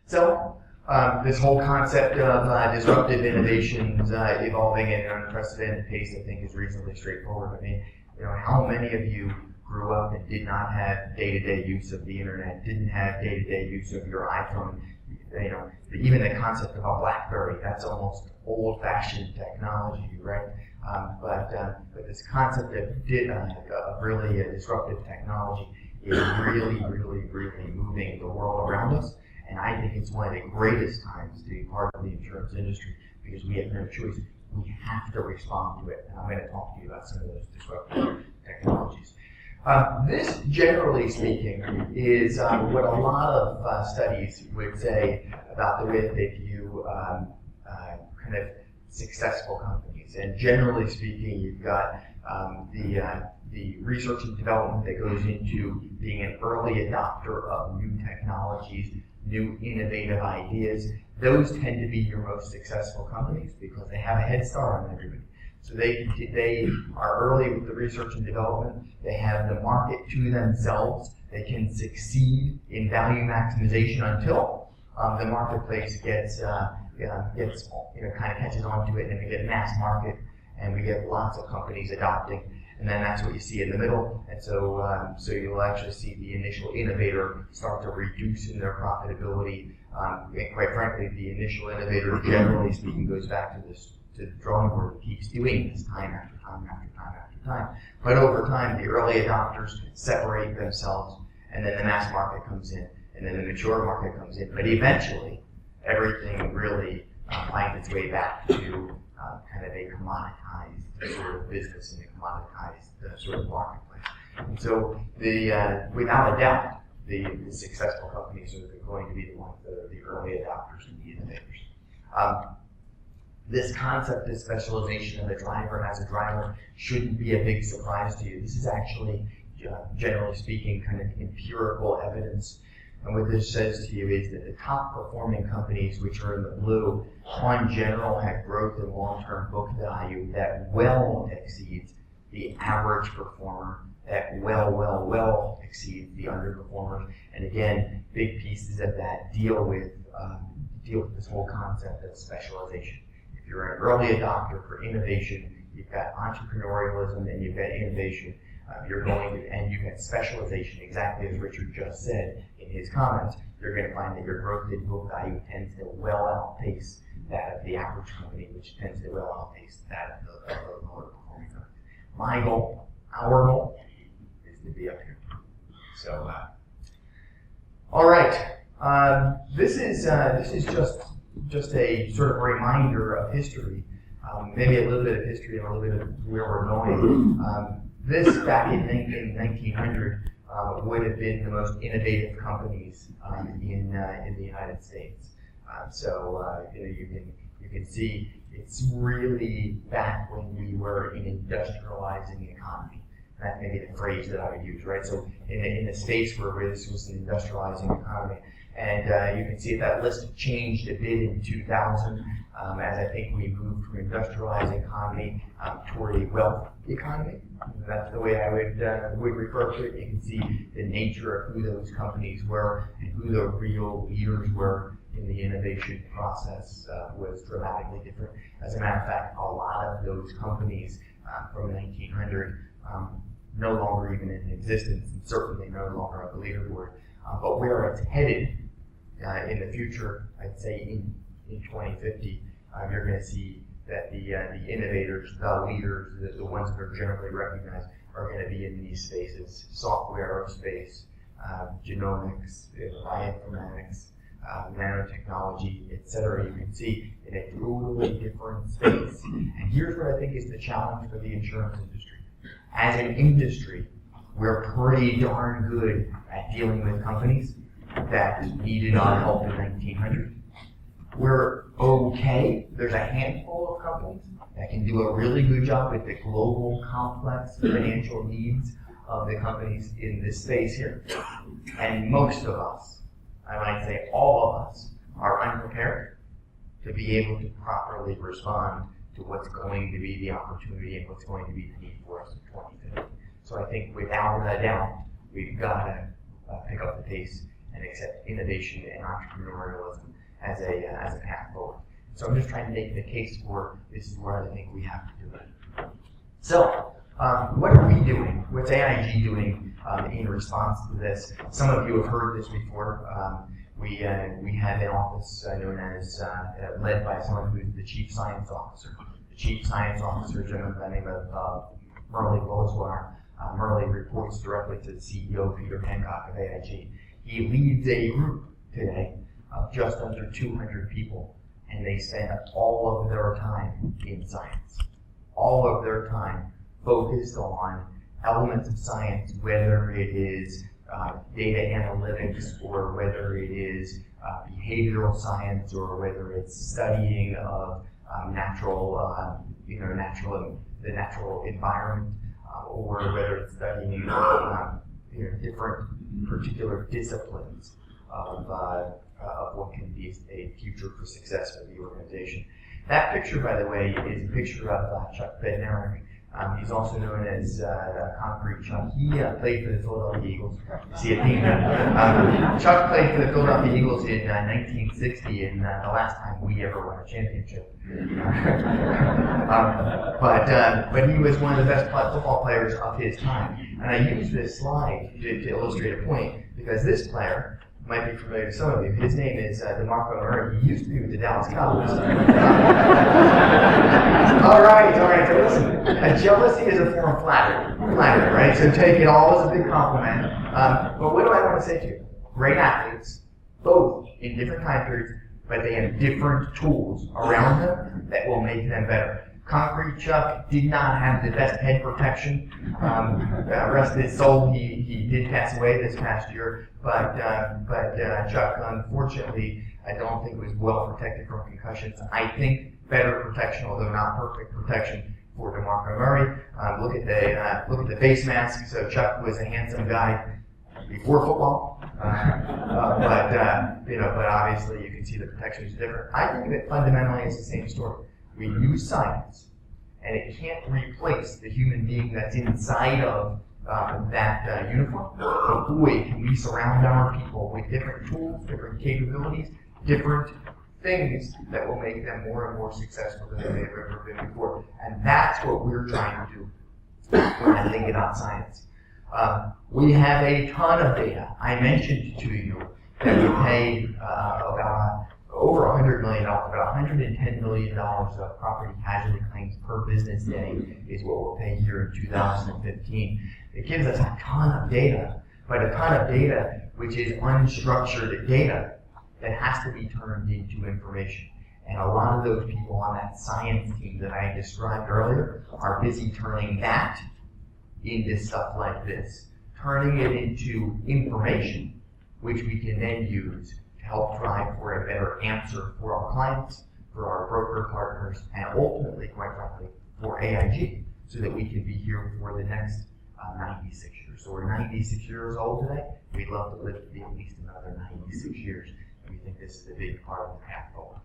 So this whole concept of disruptive innovations evolving at an unprecedented pace, I think, is reasonably straightforward. I mean, how many of you grew up and did not have day-to-day use of the internet, didn't have day-to-day use of your iPhone? Even the concept of a BlackBerry, that's almost old-fashioned technology, right? But this concept of really disruptive technology is really, really, really moving the world around us. And I think it's one of the greatest times to be part of the insurance industry because we have no choice. We have to respond to it. And I'm going to talk to you about some of those disruptive technologies. This, generally speaking, is what a lot of studies would say about the way that they view kind of successful companies. And generally speaking, you've got the research and development that goes into being an early adopter of new technologies, new innovative ideas. Those tend to be your most successful companies because they have a head start on everybody. So they are early with the research and development. They have the market to themselves. They can succeed in value maximization until the marketplace gets kind of catches on to it, and we get mass market, and we get lots of companies adopting. And then that's what you see in the middle. And so you'll actually see the initial innovator start to reduce in their profitability. And quite frankly, the initial innovator, generally speaking, goes back to the drawing board and keeps doing this time after time after time after time. But over time, the early adopters separate themselves, and then the mass market comes in, and then the mature market comes in. But eventually, everything really finds its way back to kind of a commoditized sort of business and a commoditized sort of marketplace. And so, without a doubt, the successful companies are going to be the ones that are the early adopters and the innovators. This concept of specialization of the driver as a driver shouldn't be a big surprise to you. This is actually, generally speaking, kind of empirical evidence. And what this says to you is that the top performing companies, which are in the blue, in general have growth in long-term book value that well exceeds the average performer, that well exceeds the underperformers. And again, big pieces of that deal with this whole concept of specialization. If you're an early adopter for innovation, you've got entrepreneurialism and you've got innovation. And you've got specialization, exactly as Richard just said in his comments. You're going to find that your growth in book value tends to well outpace that of the average company, which tends to well outpace that of the lower performing company. My goal, our goal, is to be up here. So, all right. This is just a sort of reminder of history, maybe a little bit of history and a little bit of where we're going. This, back in 1900, would have been the most innovative companies in the United States. You can see it's really back when we were an industrializing economy. That may be the phrase that I would use, right? So in the States where this was an industrializing economy. And you can see that list changed a bit in 2000 as I think we moved from industrialized economy toward a wealth economy. That's the way I would refer to it. You can see the nature of who those companies were and who the real leaders were in the innovation process was dramatically different. As a matter of fact, a lot of those companies from 1900 no longer even in existence, and certainly no longer on the leaderboard. But where it's headed in the future, I'd say in 2050, you're going to see that the innovators, the leaders, the ones that are generally recognized, are going to be in these spaces: software, aerospace, genomics, bioinformatics, nanotechnology, etc. You can see in a totally different space. And here's what I think is the challenge for the insurance industry. As an industry, we're pretty darn good at dealing with companies that needed our help in 1900. We're okay. There's a handful of companies that can do a really good job with the global, complex financial needs of the companies in this space here. And most of us, I might say all of us, are unprepared to be able to properly respond to what's going to be the opportunity and what's going to be the need for us in 2050. So I think without a doubt, we've got to pick up the pace and accept innovation and entrepreneurialism as a path forward. So I'm just trying to make the case for this is where I think we have to do it. So, what are we doing? What's AIG doing in response to this? Some of you have heard this before. We have an office known as, led by someone who's the Chief Science Officer. The Chief Science Officer is a gentleman by the name of Murli Boleswar. Murli reports directly to the CEO, Peter Hancock of AIG. He leads a group today of just under 200 people, and they spend all of their time in science. All of their time focused on elements of science, whether it is data analytics, or whether it is behavioral science, or whether it's studying of the natural environment, or whether it's studying different particular disciplines of what can be a future for success for the organization. That picture, by the way, is a picture of Chuck Bednarik. He's also known as Concrete Chuck. He played for the Philadelphia Eagles. See a theme there. Chuck played for the Philadelphia Eagles in 1960, and the last time we ever won a championship. But he was one of the best football players of his time. And I use this slide to illustrate a point, because this player might be familiar to some of you. His name is DeMarco Murray. He used to be with the Dallas Cowboys. All right. So listen, jealousy is a form of flattery, right? So take it all as a big compliment. But what do I want to say to you? Great athletes, both in different time periods, but they have different tools around them that will make them better. Concrete Chuck did not have the best head protection. Rest his soul, he did pass away this past year. But Chuck, unfortunately, I don't think was well protected from concussions. I think better protection, although not perfect protection, for DeMarco Murray. Look at the face mask. So Chuck was a handsome guy before football, but obviously you can see the protection is different. I think that fundamentally it's the same story. We use science, and it can't replace the human being that's inside of that uniform. But boy, can we surround our people with different tools, different capabilities, different things that will make them more and more successful than they've ever been before. And that's what we're trying to do when I think about science. We have a ton of data. I mentioned to you that we pay about over $100 million, about $110 million of property casualty claims per business day is what we'll pay here in 2015. It gives us a ton of data, but a ton of data which is unstructured data that has to be turned into information. And a lot of those people on that science team that I described earlier are busy turning that into stuff like this, turning it into information which we can then use to help drive for a better answer for our clients, for our broker partners, and ultimately, quite frankly, for AIG, so that we can be here for the next 96 years. So we're 96 years old today. We'd love to live to be at least another 96 years. And we think this is a big part of the path forward.